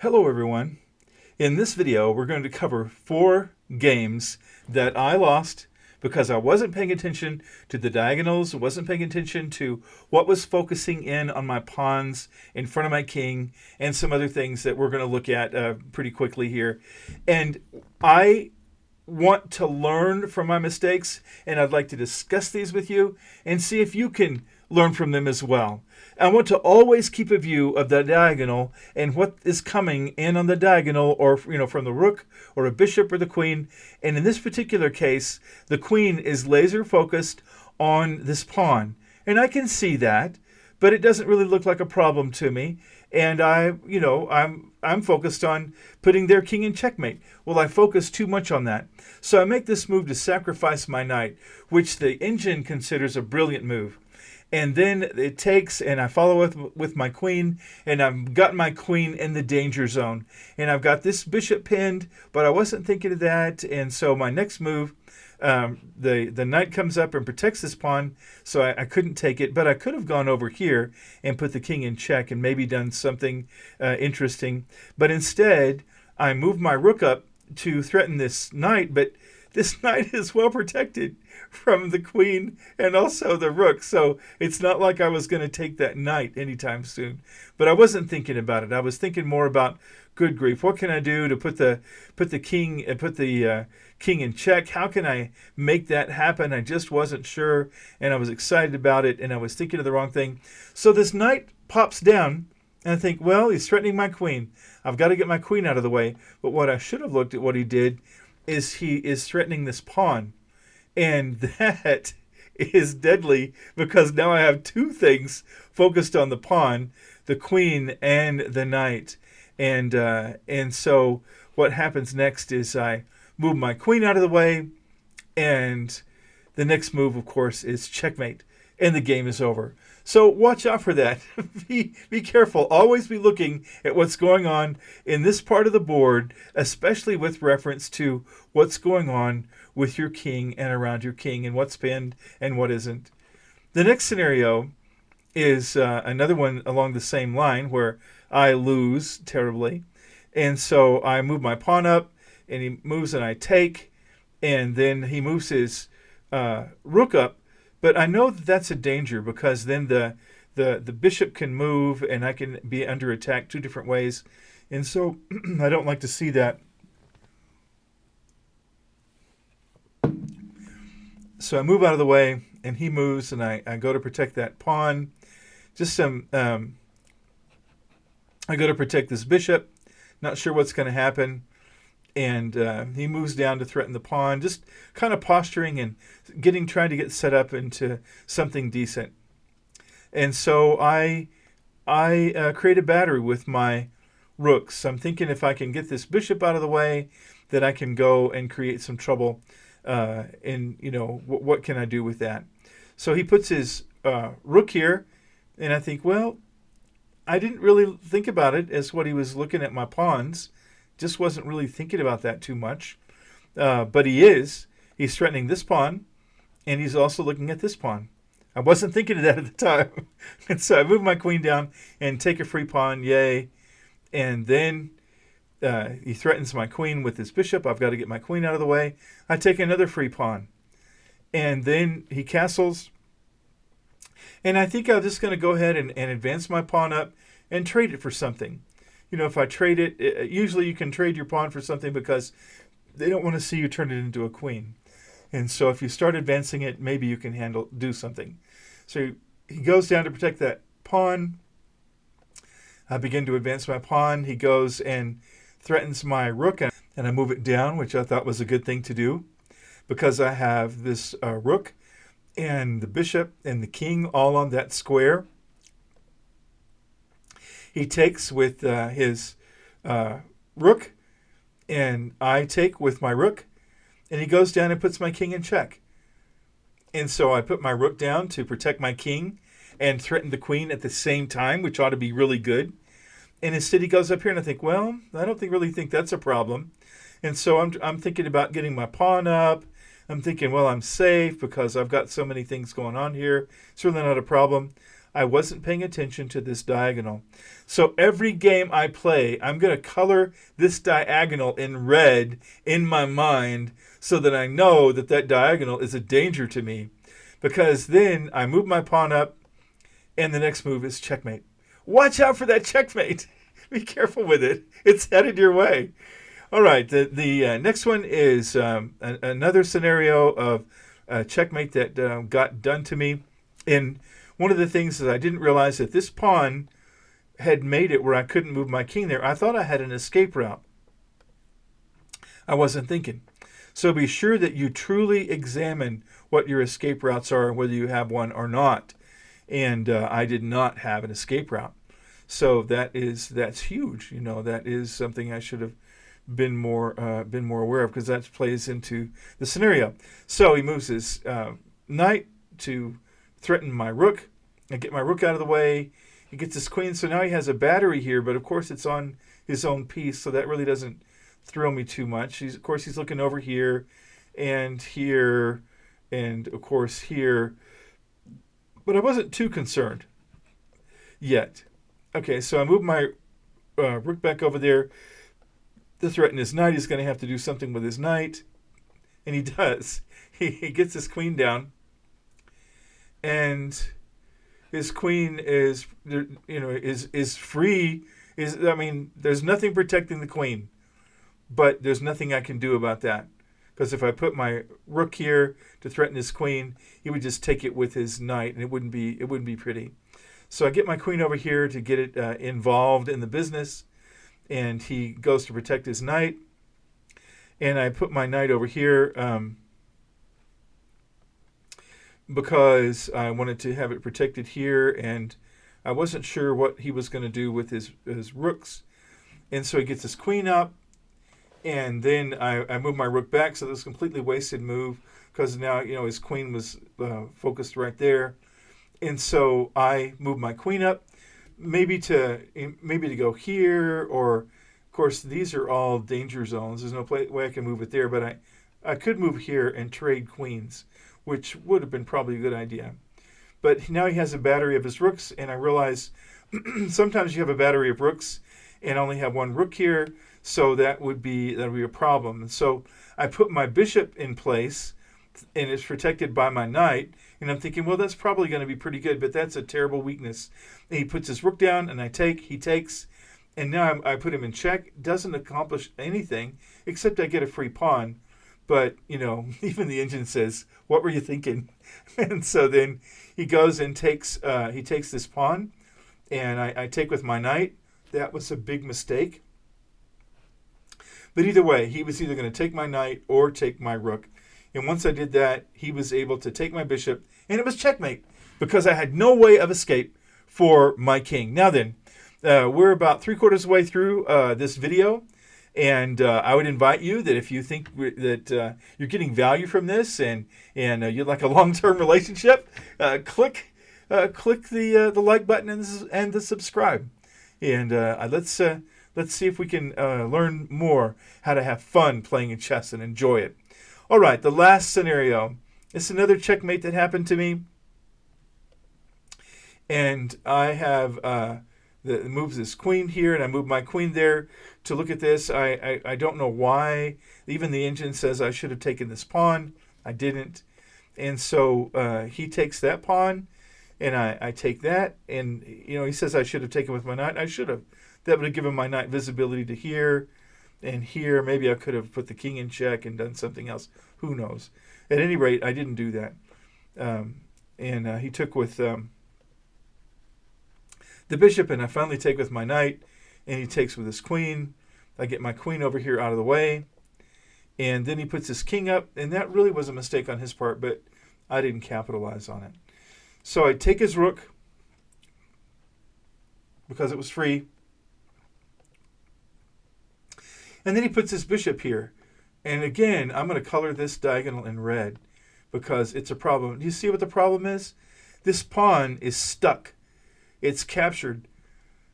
Hello everyone. In this video we're going to cover 4 games that I lost because I wasn't paying attention to the diagonals, wasn't paying attention to what was focusing in on my pawns in front of my king, and some other things that we're going to look at pretty quickly here. And I want to learn from my mistakes, and I'd like to discuss these with you and see if you can learn from them as well. I want to always keep a view of the diagonal and what is coming in on the diagonal, or from the rook or a bishop or the queen. And in this particular case, the queen is laser focused on this pawn, and I can see that, but it doesn't really look like a problem to me. And I'm focused on putting their king in checkmate. Well, I focus too much on that. So I make this move to sacrifice my knight, which the engine considers a brilliant move. And then it takes, and I follow with my queen, and I've got my queen in the danger zone. And I've got this bishop pinned, but I wasn't thinking of that. And so my next move, the knight comes up and protects this pawn, so I couldn't take it. But I could have gone over here and put the king in check and maybe done something interesting. But instead, I moved my rook up to threaten this knight, but this knight is well protected from the queen and also the rook, so it's not like I was going to take that knight anytime soon. But I wasn't thinking about it. I was thinking more about, good grief, what can I do to put the king in check? How can I make that happen? I just wasn't sure, and I was excited about it, and I was thinking of the wrong thing. So this knight pops down, and I think, well, he's threatening my queen. I've got to get my queen out of the way. But what I should have looked at what he did is he is threatening this pawn. And that is deadly, because now I have 2 things focused on the pawn, the queen and the knight. And so what happens next is I move my queen out of the way, and the next move, of course, is checkmate, and the game is over. So watch out for that. Be careful. Always be looking at what's going on in this part of the board, especially with reference to what's going on with your king and around your king, and what's pinned and what isn't. The next scenario is another one along the same line where I lose terribly. And so I move my pawn up, and he moves and I take, and then he moves his rook up. But I know that that's a danger, because then the bishop can move and I can be under attack 2 different ways. And so I don't like to see that. So I move out of the way, and he moves, and I go to protect that pawn. I go to protect this bishop, not sure what's going to happen. And he moves down to threaten the pawn, just kind of posturing and trying to get set up into something decent. And so I create a battery with my rooks. I'm thinking if I can get this bishop out of the way, that I can go and create some trouble. What can I do with that? So he puts his rook here, and I think, well, I didn't really think about it as what he was looking at my pawns. Just wasn't really thinking about that too much. But he's threatening this pawn, and he's also looking at this pawn. I wasn't thinking of that at the time. And so I move my queen down and take a free pawn, yay. And then he threatens my queen with his bishop. I've got to get my queen out of the way. I take another free pawn. And then he castles. And I think I'm just going to go ahead and advance my pawn up and trade it for something. If I trade it, usually you can trade your pawn for something because they don't want to see you turn it into a queen. And so if you start advancing it, maybe you can do something. So he goes down to protect that pawn. I begin to advance my pawn. He goes and threatens my rook, and I move it down, which I thought was a good thing to do, because I have this rook and the bishop and the king all on that square. He takes with his rook, and I take with my rook, and he goes down and puts my king in check. And so I put my rook down to protect my king and threaten the queen at the same time, which ought to be really good. And instead he goes up here, and I think, well, I don't really think that's a problem. And so I'm thinking about getting my pawn up. I'm thinking, well, I'm safe because I've got so many things going on here. It's really not a problem. I wasn't paying attention to this diagonal. So every game I play, I'm going to color this diagonal in red in my mind so that I know that that diagonal is a danger to me. Because then I move my pawn up, and the next move is checkmate. Watch out for that checkmate. Be careful with it. It's headed your way. All right, the next one is another scenario of checkmate that got done to me. And one of the things is I didn't realize that this pawn had made it where I couldn't move my king there. I thought I had an escape route. I wasn't thinking. So be sure that you truly examine what your escape routes are, whether you have one or not. And I did not have an escape route. So that's huge. You know, that is something I should have been more aware of, because that plays into the scenario. So he moves his knight to threaten my rook and get my rook out of the way. He gets his queen, so now he has a battery here, but of course it's on his own piece, so that really doesn't thrill me too much. Of course he's looking over here, and of course here, but I wasn't too concerned yet. Okay, so I move my rook back over there to threaten his knight. He's going to have to do something with his knight, and he does. He gets his queen down, and his queen is free. There's nothing protecting the queen, but there's nothing I can do about that, because if I put my rook here to threaten his queen, he would just take it with his knight, and it wouldn't be pretty. So I get my queen over here to get it involved in the business, and he goes to protect his knight, and I put my knight over here because I wanted to have it protected here, and I wasn't sure what he was going to do with his rooks. And so he gets his queen up, and then I move my rook back, so this is a completely wasted move, because now his queen was focused right there. And so I move my queen up, maybe to go here, or of course these are all danger zones. There's no way I can move it there, but I could move here and trade queens, which would have been probably a good idea. But now he has a battery of his rooks, and I realize sometimes you have a battery of rooks and only have one rook here, so that would be a problem. And so I put my bishop in place, and it's protected by my knight, and I'm thinking, well, that's probably going to be pretty good, but that's a terrible weakness. And he puts his rook down, and he takes, and now I put him in check. Doesn't accomplish anything, except I get a free pawn. But, even the engine says, what were you thinking? And so then he goes and takes this pawn, and I take with my knight. That was a big mistake. But either way, he was either going to take my knight or take my rook. And once I did that, he was able to take my bishop, and it was checkmate, because I had no way of escape for my king. Now then, we're about 3/4 way through this video, and I would invite you that if you think that you're getting value from this, and you'd like a long-term relationship, click the like button and the subscribe, and let's see if we can learn more how to have fun playing chess and enjoy it. All right, the last scenario. It's another checkmate that happened to me. And I have moves this queen here, and I move my queen there to look at this. I don't know why. Even the engine says I should have taken this pawn. I didn't. And so he takes that pawn, and I take that. And, he says I should have taken with my knight. I should have. That would have given my knight visibility to here. And here, maybe I could have put the king in check and done something else. Who knows? At any rate, I didn't do that. And he took with the bishop, and I finally take with my knight, and he takes with his queen. I get my queen over here out of the way. And then he puts his king up, and that really was a mistake on his part, but I didn't capitalize on it. So I take his rook, because it was free. And then he puts his bishop here. And again, I'm going to color this diagonal in red, because it's a problem. Do you see what the problem is? This pawn is stuck. It's captured.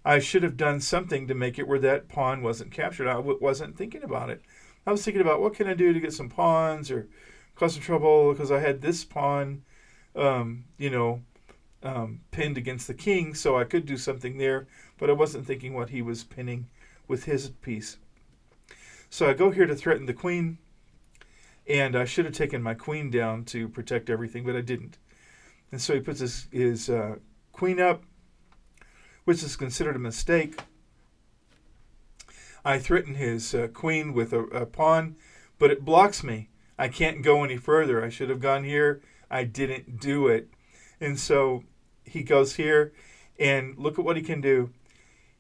I should have done something to make it where that pawn wasn't captured. I wasn't thinking about it. I was thinking about what can I do to get some pawns or cause some trouble, because I had this pawn, pinned against the king, so I could do something there, but I wasn't thinking what he was pinning with his piece. So I go here to threaten the queen, and I should have taken my queen down to protect everything, but I didn't. And so he puts his queen up, which is considered a mistake. I threaten his queen with a pawn, but it blocks me. I can't go any further. I should have gone here. I didn't do it. And so he goes here, and look at what he can do.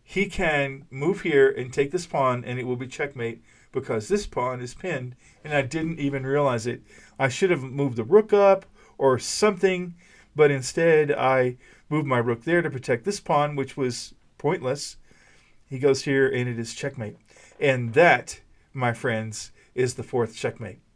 He can move here and take this pawn, and it will be checkmate because this pawn is pinned, and I didn't even realize it. I should have moved the rook up or something, but instead I moved my rook there to protect this pawn, which was pointless. He goes here, and it is checkmate. And that, my friends, is the fourth checkmate.